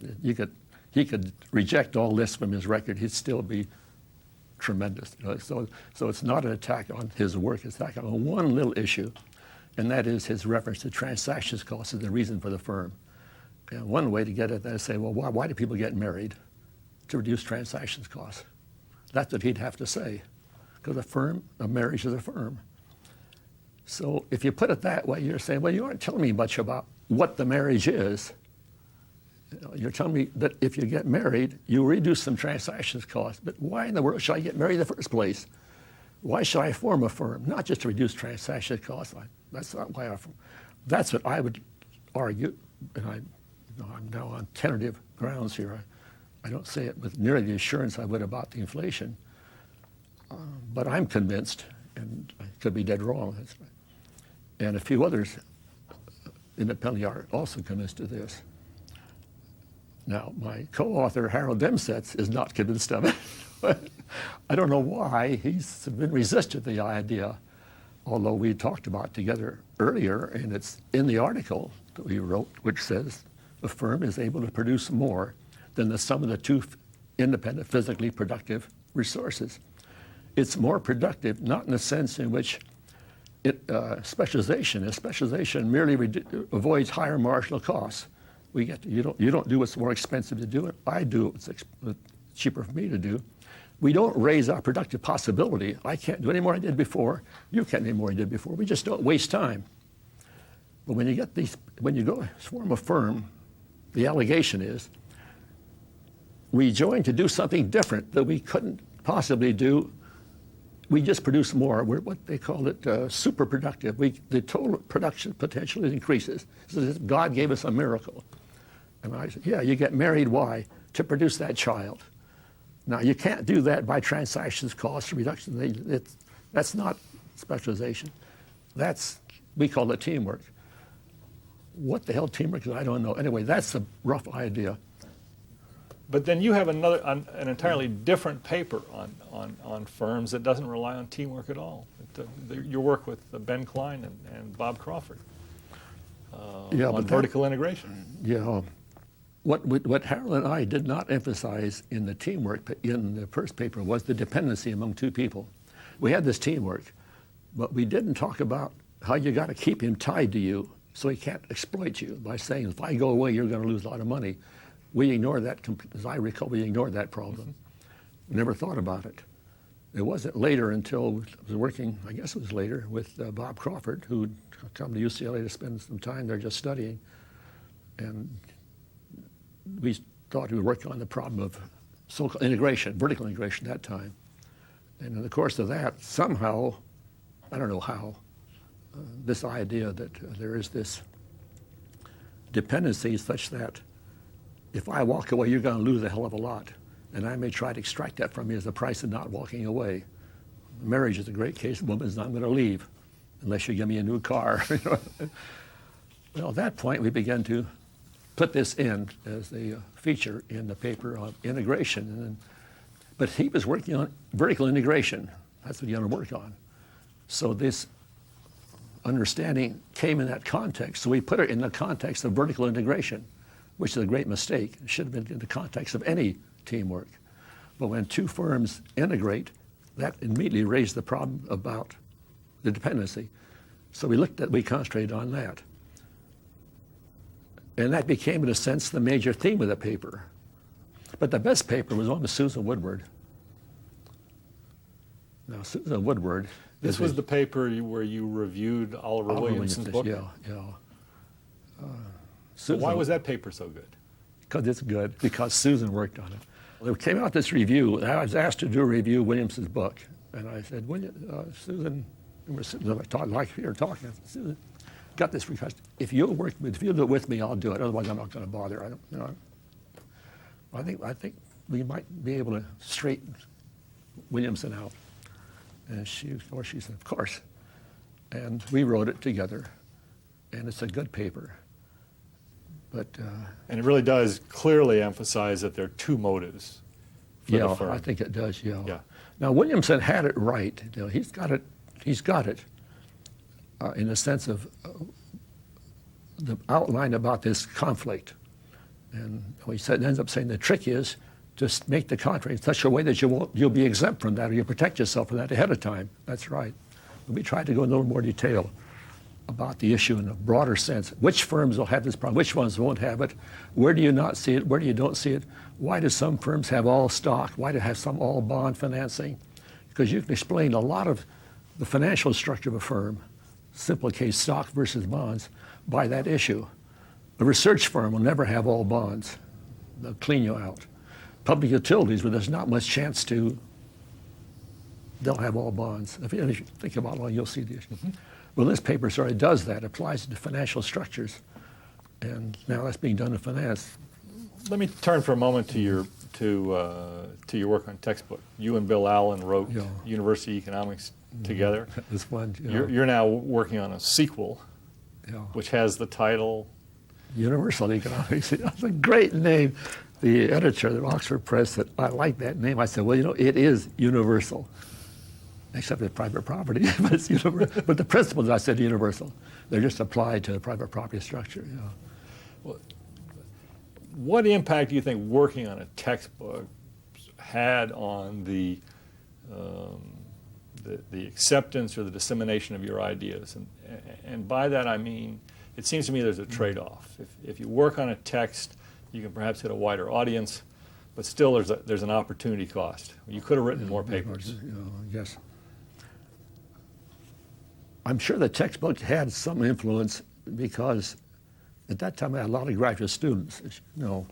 He could reject all this from his record, he'd still be tremendous. So it's not an attack on his work, it's an attack on one little issue, and that is his reference to transactions costs as the reason for the firm. And one way to get at that is say, well, why do people get married? To reduce transactions costs. That's what he'd have to say, because a marriage is a firm. So if you put it that way, you're saying, well, you aren't telling me much about what the marriage is. You're telling me that if you get married, you reduce some transactions costs. But why in the world should I get married in the first place? Why should I form a firm? Not just to reduce transaction costs. That's not why I form. That's what I would argue, and I'm now on tentative grounds here. I don't say it with nearly the assurance I would about the inflation, but I'm convinced, and I could be dead wrong, and a few others independently are also convinced of this. Now, my co-author, Harold Demsetz, is not convinced of it. I don't know why. He's been resistant to the idea, although we talked about it together earlier, and it's in the article that we wrote, which says the firm is able to produce more than the sum of the two independent, physically productive resources. It's more productive, not in the sense in which specialization merely avoids higher marginal costs. You don't do what's more expensive to do it. I do what's cheaper for me to do. We don't raise our productive possibility. I can't do any more I did before. You can't do any more I did before. We just don't waste time. But when you go form a firm, the allegation is we join to do something different that we couldn't possibly do we just produce more. We're what they call it super productive. The total production potential increases. So God gave us a miracle. And I said, yeah, you get married, why? To produce that child. Now, you can't do that by transactions, cost reduction. That's not specialization. We call it teamwork. What the hell teamwork is, I don't know. Anyway, that's a rough idea. But then you have an entirely different paper on firms that doesn't rely on teamwork at all. Your work with Ben Klein and Bob Crawford on vertical integration. Yeah. What Harold and I did not emphasize in the teamwork in the first paper was the dependency among two people. We had this teamwork, but we didn't talk about how you got to keep him tied to you so he can't exploit you by saying, if I go away, you're going to lose a lot of money. We ignored that, as I recall, we ignored that problem. We never thought about it. It wasn't later until I was working, I guess it was later, with Bob Crawford, who'd come to UCLA to spend some time there just studying. And we thought we were working on the problem of so-called integration, vertical integration at that time. And in the course of that, somehow, I don't know how, this idea that there is this dependency such that if I walk away, you're going to lose a hell of a lot. And I may try to extract that from you as the price of not walking away. Marriage is a great case. A woman's not going to leave unless you give me a new car. Well, at that point, we began to put this in as a feature in the paper on integration. But he was working on vertical integration. That's what you want to work on. So this understanding came in that context. So we put it in the context of vertical integration, which is a great mistake. It should have been in the context of any teamwork. But when two firms integrate, that immediately raised the problem about the dependency. So we concentrated on that. And that became, in a sense, the major theme of the paper. But the best paper was one with Susan Woodward. Now, Susan Woodward... This was the paper where you reviewed Oliver Williamson's book? Yeah. Why was that paper so good? Because it's good, because Susan worked on it. There came out this review. I was asked to do a review of Williamson's book. And I said, Susan, like you're talking, Susan, got this request. If you'll do it with me, I'll do it. Otherwise, I'm not going to bother. I think we might be able to straighten Williamson out. And she said, of course. And we wrote it together. And it's a good paper. But and it really does clearly emphasize that there are two motives for the firm. I think it does, yeah. Now, Williamson had it right. He's got it in the sense of the outline about this conflict. And he ends up saying the trick is just make the contract in such a way that you'll be exempt from that, or you protect yourself from that ahead of time. That's right. But we tried to go in a little more detail about the issue in a broader sense. Which firms will have this problem? Which ones won't have it? Where do you not see it? Where do you don't see it? Why do some firms have all stock? Why do have some all bond financing? Because you can explain a lot of the financial structure of a firm, simple case stock versus bonds, by that issue. A research firm will never have all bonds. They'll clean you out. Public utilities, where there's not much chance they'll have all bonds. If you think about it, you'll see the issue. Mm-hmm. Well, this paper sort of does that, applies to financial structures. And now that's being done in finance. Let me turn for a moment to your work on textbook. You and Bill Allen wrote University Economics together. It's fun. You're now working on a sequel, which has the title Universal Economics. That's a great name. The editor of the Oxford Press said, I like that name. I said, well, it is universal, except with private property. But it's universal. But the principles, I said, universal. They're just applied to the private property structure. Well, what impact do you think working on a textbook had on the acceptance or the dissemination of your ideas? And by that I mean, it seems to me there's a trade-off. If you work on a text, you can perhaps hit a wider audience, but still there's an opportunity cost. You could have written more papers. Yes. I'm sure the textbook had some influence because at that time I had a lot of graduate students, and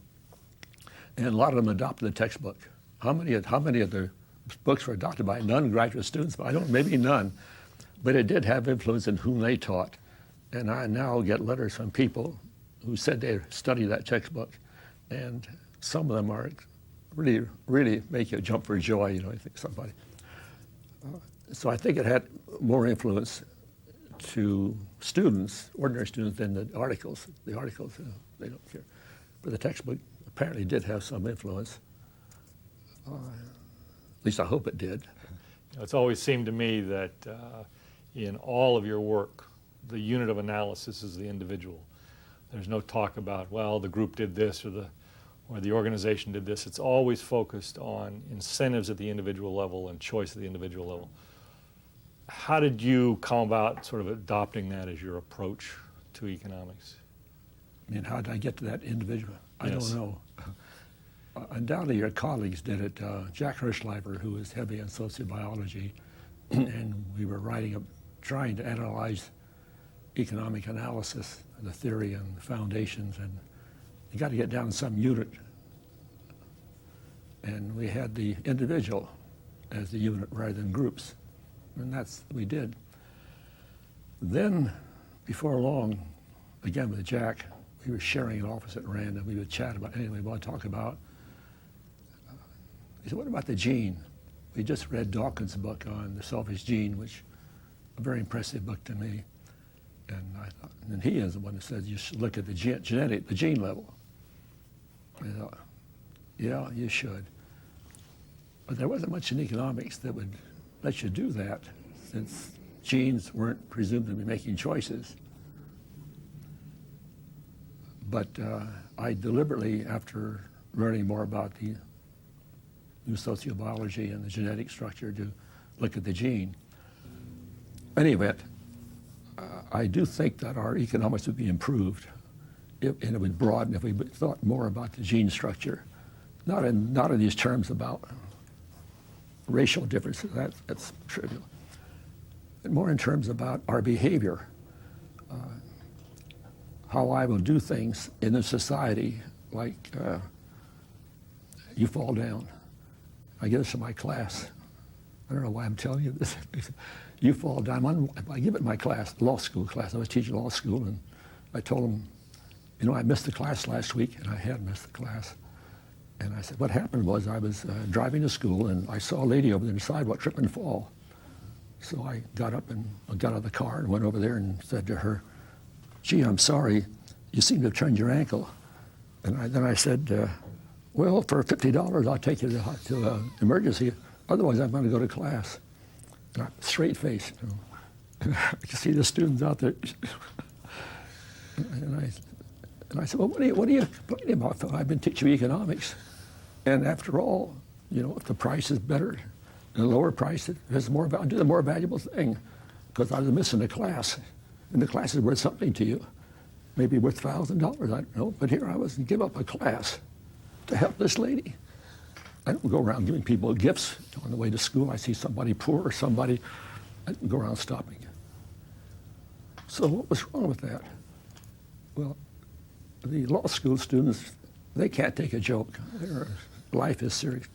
a lot of them adopted the textbook. How many of the books were adopted by non-graduate students, but I don't, maybe none. But it did have influence in whom they taught. And I now get letters from people who said they studied that textbook. And some of them are really, really make you jump for joy, you know, I think somebody. So I think it had more influence to students, ordinary students, than the articles. The articles, they don't care. But the textbook apparently did have some influence. At least I hope it did. It's always seemed to me that in all of your work, the unit of analysis is the individual. There's no talk about, well, the group did this or the organization did this. It's always focused on incentives at the individual level and choice at the individual level. How did you come about sort of adopting that as your approach to economics? I mean, how did I get to that individual? I Yes. don't know. Undoubtedly, your colleagues did it. Jack Hirschleifer, who was heavy on sociobiology, and we were trying to analyze economic analysis, the theory and the foundations, and you got to get down to some unit. And we had the individual as the unit rather than groups, and that's what we did. Then, before long, again with Jack, we were sharing an office at Rand, and we would chat about anything we want to talk about. He said, what about the gene? We just read Dawkins' book on the selfish gene, which a very impressive book to me. And I thought, and then he is the one that says you should look at the the gene level. I thought, yeah, you should. But there wasn't much in economics that would let you do that, since genes weren't presumed to be making choices. But I deliberately, after learning more about the new sociobiology and the genetic structure, to look at the gene. In any event, I do think that our economics would be improved, and it would broaden if we thought more about the gene structure, not in these terms about racial differences. That's trivial, but more in terms about our behavior, how I will do things in a society, like you fall down. I give this to my class. I don't know why I'm telling you this. You fall down. I give it my class, law school class. I was teaching law school, and I told them, you know, I missed the class last week, and I had missed the class. And I said, what happened was I was driving to school, and I saw a lady over there on the sidewalk trip and fall. So I got up and got out of the car and went over there and said to her, gee, I'm sorry, you seem to have turned your ankle. And then I said, well, for $50, I'll take you to emergency. Otherwise, I'm going to go to class. And straight face. You know. I can see the students out there. and I said, well, what are you complaining about, Phil? I've been teaching you economics. And after all, you know, if the price is better, the lower price, it's more do the more valuable thing. Because I was missing a class. And the class is worth something to you. Maybe worth $1,000, I don't know. But here I was and give up a class to help this lady. I don't go around giving people gifts on the way to school. I see somebody poor or somebody, I don't go around stopping. So what was wrong with that? Well, the law school students, they can't take a joke. Their life is serious.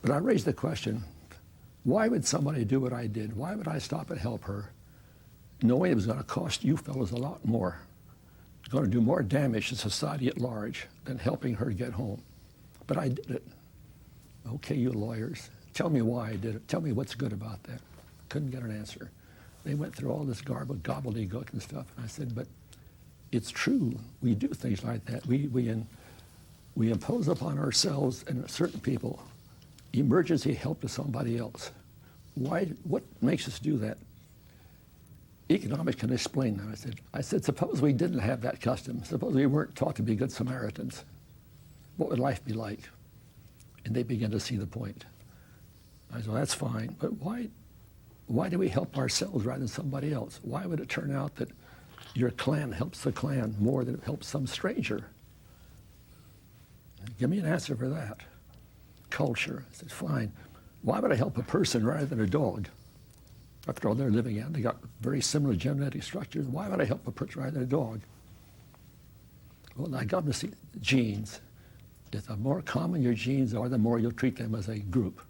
But I raised the question, why would somebody do what I did? Why would I stop and help her, knowing it was going to cost you fellows a lot more? It's going to do more damage to society at large than helping her get home. But I did it. Okay, you lawyers, tell me why I did it. Tell me what's good about that. Couldn't get an answer. They went through all this gobbledygook and stuff. And I said, but it's true. We do things like that. We impose upon ourselves and certain people emergency help to somebody else. Why? What makes us do that? Economics can explain that. I said, suppose we didn't have that custom. Suppose we weren't taught to be good Samaritans. What would life be like? And they began to see the point. I said, well, that's fine, but why do we help ourselves rather than somebody else? Why would it turn out that your clan helps the clan more than it helps some stranger? Give me an answer for that. Culture. I said, fine. Why would I help a person rather than a dog? After all, they're living out. They got very similar genetic structures. Why would I help a person rather than a dog? Well, I got to see genes. The more common your genes are, the more you'll treat them as a group.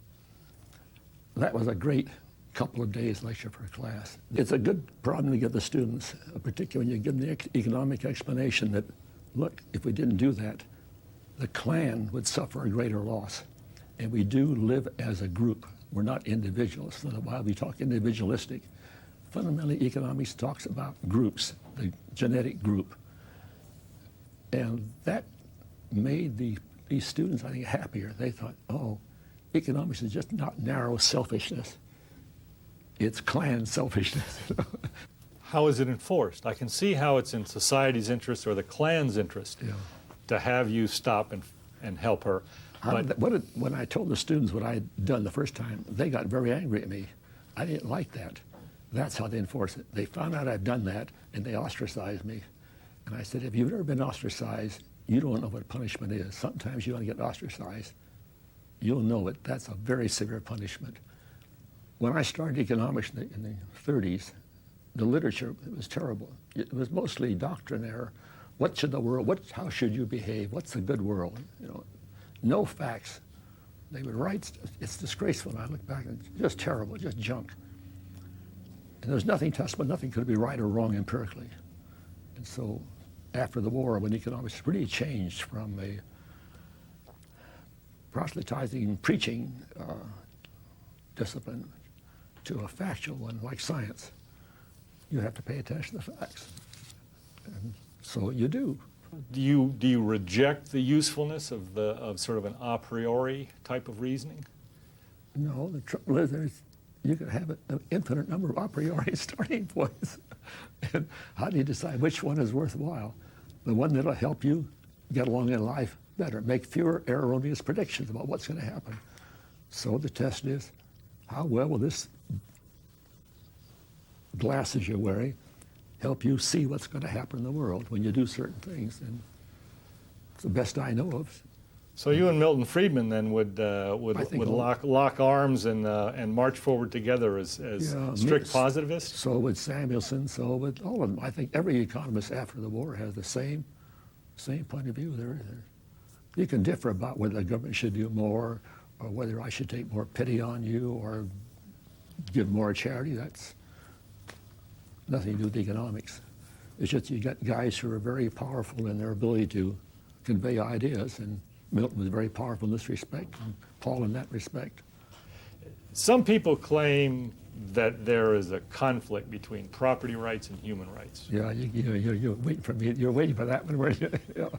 that was a great couple of days lecture for a class. It's a good problem to give the students, particularly when you give them the economic explanation that, look, if we didn't do that, the clan would suffer a greater loss. And we do live as a group. We're not individuals. While we talk individualistic, fundamentally economics talks about groups, the genetic group. And that made these students, I think, happier. They thought, oh, economics is just not narrow selfishness. It's clan selfishness. How is it enforced? I can see how it's in society's interest or the clan's interest to have you stop and help her. But When I told the students what I had done the first time, they got very angry at me. I didn't like that. That's how they enforce it. They found out I'd done that, and they ostracized me. And I said, if you've ever been ostracized, you don't know what punishment is. Sometimes you want to get ostracized. You'll know it. That's a very severe punishment. When I started economics in the 30s, the literature, it was terrible. It was mostly doctrinaire. What should the world, how should you behave? What's a good world? You know, no facts. They would write, it's disgraceful. I look back and it's just terrible, just junk. And there's nothing testable, nothing could be right or wrong empirically. And so after the war, when economics really changed from a proselytizing, preaching discipline to a factual one like science, you have to pay attention to the facts. And so you do. do you reject the usefulness of sort of an a priori type of reasoning? No, the trouble is you could have an infinite number of a priori starting points. And how do you decide which one is worthwhile? The one that'll help you get along in life better, make fewer erroneous predictions about what's going to happen. So the test is, how well will this glasses you're wearing help you see what's going to happen in the world when you do certain things? And it's the best I know of. So you and Milton Friedman then would lock arms and march forward together as strict positivists? So would Samuelson, so would all of them. I think every economist after the war has the same point of view. You can differ about whether the government should do more or whether I should take more pity on you or give more charity. That's nothing to do with economics. It's just you got guys who are very powerful in their ability to convey ideas, and Milton was very powerful in this respect, and Paul in that respect. Some people claim that there is a conflict between property rights and human rights. Yeah, you're waiting for me. You're waiting for that one, weren't you? Yeah.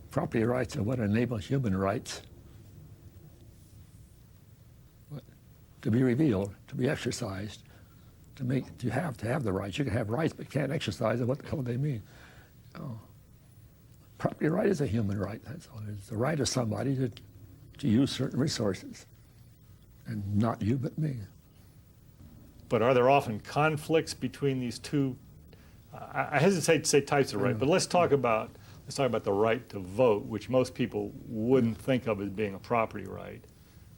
Property rights are what enable human rights to be revealed, to be exercised, to have the rights. You can have rights, but can't exercise them. What the hell do they mean? Property right is a human right. That's all. It's the right of somebody to use certain resources, and not you, but me. But are there often conflicts between these two? I hesitate to say types of right, but let's talk about the right to vote, which most people wouldn't think of as being a property right,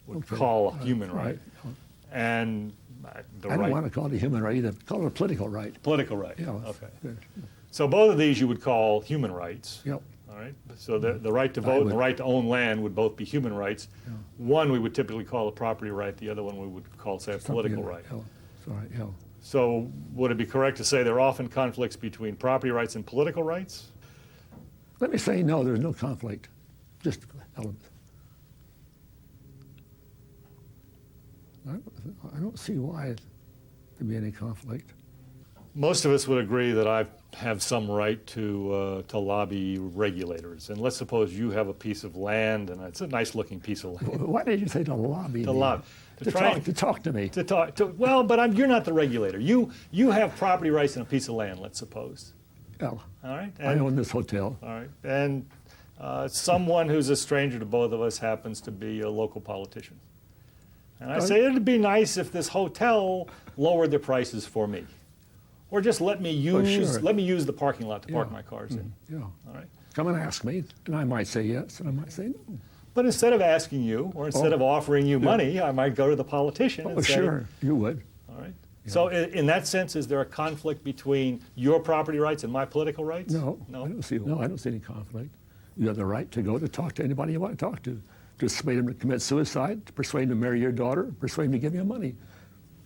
would call a human right. And the I don't want to call it a human right either. Call it a political right. Political right. Yeah. Okay. Good. So both of these you would call human rights. Yep. All right. So the right to vote and the right to own land would both be human rights. Yeah. One we would typically call a property right. The other one we would call, say, a political right. Sorry. Yeah. So would it be correct to say there are often conflicts between property rights and political rights? Let me say no. There's no conflict. Just elements. I don't see why there'd be any conflict. Most of us would agree that I have some right to lobby regulators. And let's suppose you have a piece of land, and it's a nice-looking piece of land. Why did you say to lobby? To lobby. To talk to me. Well, but you're not the regulator. You have property rights in a piece of land, let's suppose. Well, all right. I own this hotel. All right. And someone who's a stranger to both of us happens to be a local politician. And I say it'd be nice if this hotel lowered their prices for me, or just let me use the parking lot to park my cars in. Yeah. All right. Come and ask me, and I might say yes, and I might say no. But instead of asking you, or instead of offering you money, I might go to the politician and say, sure, you would. All right. Yeah. So in that sense, is there a conflict between your property rights and my political rights? No. I don't see any conflict. You have the right to go to talk to anybody you want to talk to. persuade them to commit suicide, to persuade them to marry your daughter, persuade them to give you money,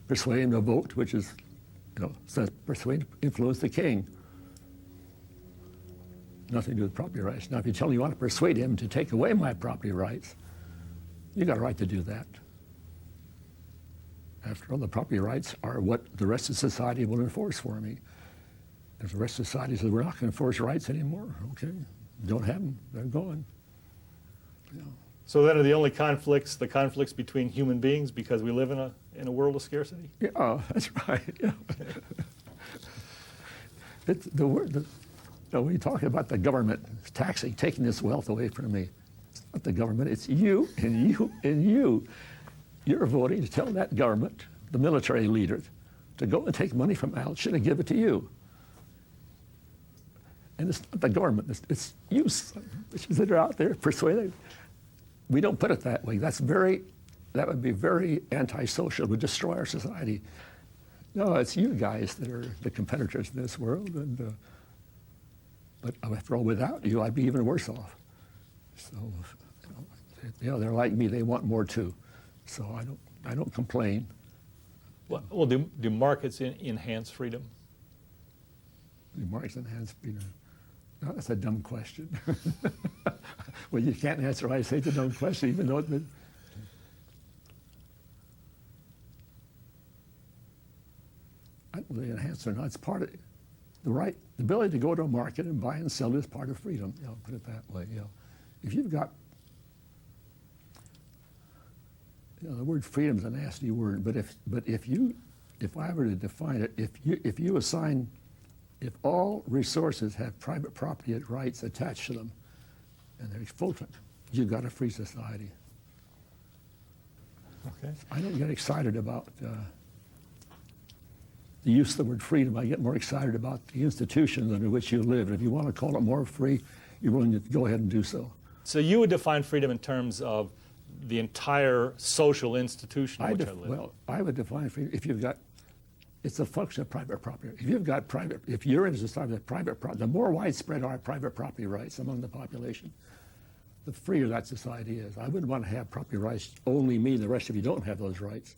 persuade them to vote, which is, says persuade, influence the king. Nothing to do with property rights. Now, if you tell me you want to persuade him to take away my property rights, you got a right to do that. After all, the property rights are what the rest of society will enforce for me. If the rest of society says we're not going to enforce rights anymore, okay, don't have them, they're gone. So then are the only conflicts the conflicts between human beings because we live in a world of scarcity? Yeah, that's right. Yeah. It's the word. When you talk about the government taxing, taking this wealth away from me, it's not the government. It's you and you and you. You're voting to tell that government, the military leaders, to go and take money from Alchian and give it to you. And it's not the government. It's you, that are out there persuading. We don't put it that way. That would be very antisocial. It would destroy our society. No, it's you guys that are the competitors in this world. But after all, without you, I'd be even worse off. So, they're like me. They want more too. So I don't complain. Well, do markets enhance freedom? Do markets enhance freedom? No, that's a dumb question. Well, you can't answer why I say it's a dumb question, even though I don't really enhance or not. It's part of the ability to go to a market and buy and sell is part of freedom. Put it that way. If you've got, the word freedom is a nasty word, but if I were to define it, if all resources have private property rights attached to them, and they're full time, you've got a free society. Okay. I don't get excited about the use of the word freedom. I get more excited about the institutions under which you live. If you want to call it more free, you're willing to go ahead and do so. So you would define freedom in terms of the entire social institution in which I live? Well, I would define freedom if you've got, it's a function of private property. If you're in a society with private property, the more widespread our private property rights among the population, the freer that society is. I wouldn't want to have property rights only me, the rest of you don't have those rights.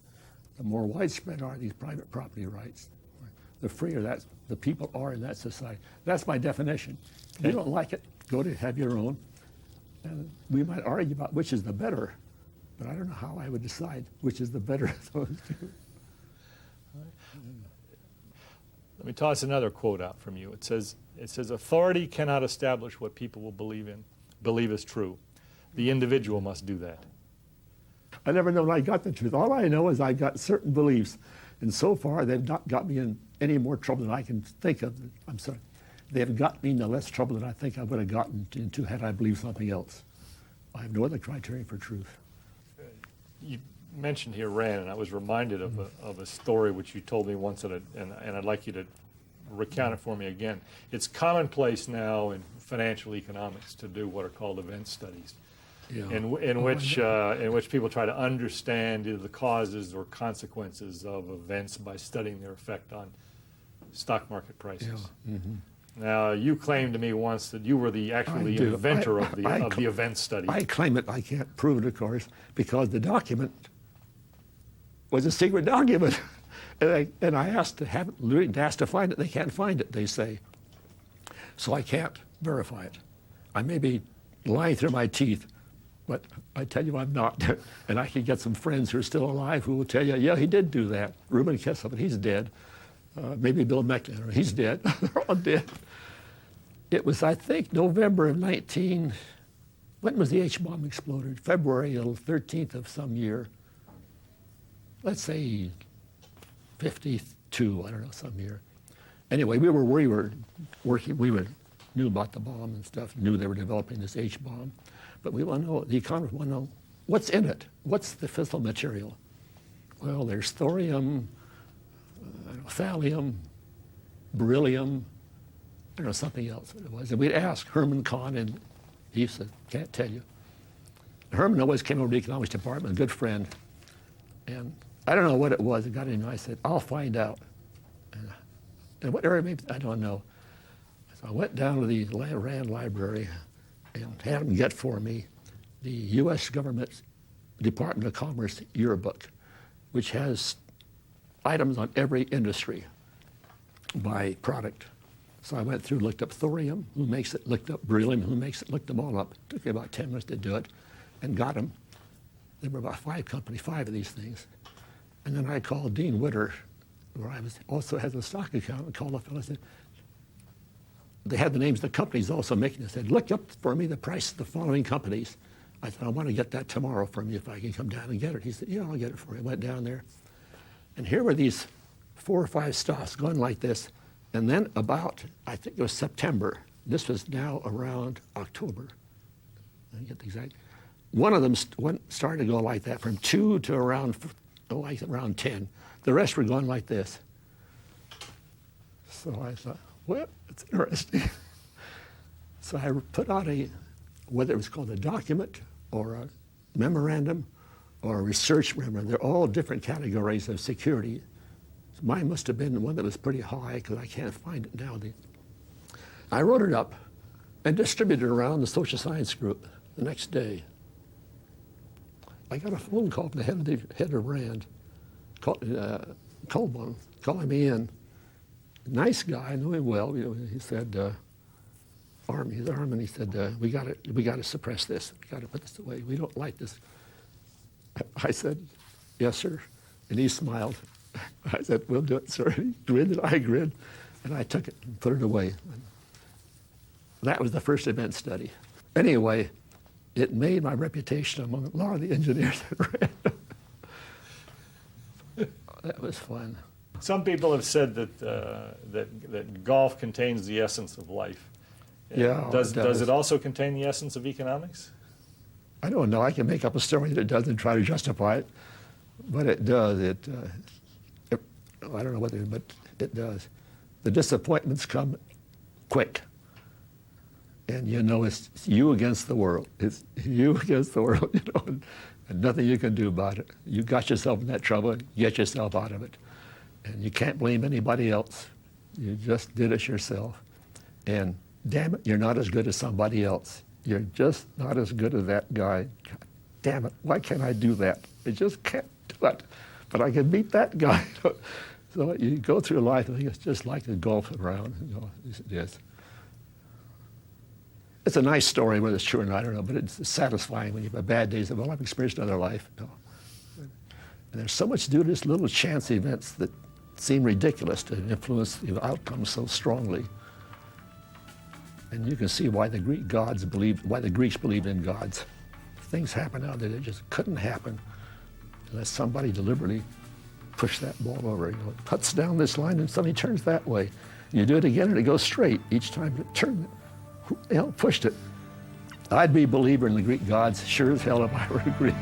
The more widespread are these private property rights, the freer the people are in that society. That's my definition. If you don't like it, go to have your own. And we might argue about which is the better, but I don't know how I would decide which is the better of those two. Let me toss another quote out from you. It says, authority cannot establish what people will believe is true. The individual must do that. I never know when I got the truth. All I know is I've got certain beliefs, and so far they've not got me in any more trouble than I can think of. I'm sorry. They've got me in less trouble than I think I would have gotten into had I believed something else. I have no other criterion for truth. You mentioned here Rand, and I was reminded of a story which you told me once, and I'd like you to recount it for me again. It's commonplace now in financial economics to do what are called event studies, in which people try to understand either the causes or consequences of events by studying their effect on stock market prices. Yeah. Mm-hmm. Now, you claimed to me once that you were the inventor of the event study. I claim it. I can't prove it, of course, because the document was a secret document. And I asked to have it, asked to find it. They can't find it, they say. So I can't verify it. I may be lying through my teeth, but I tell you I'm not. And I can get some friends who are still alive who will tell you, yeah, he did do that. Reuben Kessel, but he's dead. Maybe Bill McNamara, he's dead. They're all dead. It was, I think, November of when was the H-bomb exploded? February 13th of some year. Let's say 52, I don't know, some year. Anyway, we were working, knew about the bomb and stuff, knew they were developing this H-bomb. But we want to know, the economists want to know, what's in it? What's the fissile material? Well, there's thorium, thallium, beryllium, I don't know, something else what it was. And we'd ask Herman Kahn, and he said, can't tell you. Herman always came over to the economics department, a good friend. And I don't know what it was. It got in, I said, I'll find out. And what area, maybe, I don't know. So I went down to the Rand Library and had them get for me the U.S. government Department of Commerce yearbook, which has items on every industry by product. So I went through, looked up thorium, who makes it, looked up beryllium, who makes it, looked them all up. It took me about 10 minutes to do it, and got them. There were about 5 of these things. And then I called Dean Witter, where I was also has a stock account, and called the fellow and said, they had the names of the companies also making it. Said, look up for me the price of the following companies. I said, I want to get that tomorrow from you if I can come down and get it. He said, yeah, I'll get it for you. I went down there. And here were these 4 or 5 stocks going like this. And then about, I think it was September. This was now around October. I get the exact. One of them started to go like that from 2 to around 10. The rest were going like this. So I thought, well, it's interesting. So I put out whether it was called a document or a memorandum or a research memorandum, they're all different categories of security. Mine must have been the one that was pretty high because I can't find it now. I wrote it up and distributed it around the social science group the next day. I got a phone call from the head of RAND, calling me in. Nice guy, I know him well. You know, he said, Armen. He said, we got to suppress this. We got to put this away. We don't like this. I said, yes, sir. And he smiled. I said, we'll do it, sir. He grinned and I grinned, and I took it and put it away. That was the first event study. Anyway, it made my reputation among a lot of the engineers that read. That was fun. Some people have said that that golf contains the essence of life. Yeah, does it also contain the essence of economics? I don't know. I can make up a story that it doesn't, try to justify it, but it does. I don't know whether, but it does. The disappointments come quick, and you know it's you against the world. It's you against the world, you know, and nothing you can do about it. You got yourself in that trouble. Get yourself out of it, and you can't blame anybody else. You just did it yourself, and damn it, you're not as good as somebody else. You're just not as good as that guy. God damn it, why can't I do that? I just can't do it, but I can beat that guy. So you go through life, I think it's just like a golf round. You know, it is. It's a nice story, whether it's true or not, I don't know, but it's satisfying when you have bad days. Well, I've experienced another life. You know. And there's so much to do to just little chance events that seem ridiculous to influence the outcome so strongly. And you can see why the Greeks believed in gods. Things happen out there that just couldn't happen unless somebody deliberately pushed that ball over. You know, it cuts down this line and suddenly turns that way. You do it again and it goes straight. Each time it turned, who the hell pushed it? I'd be a believer in the Greek gods, sure as hell if I were a Greek.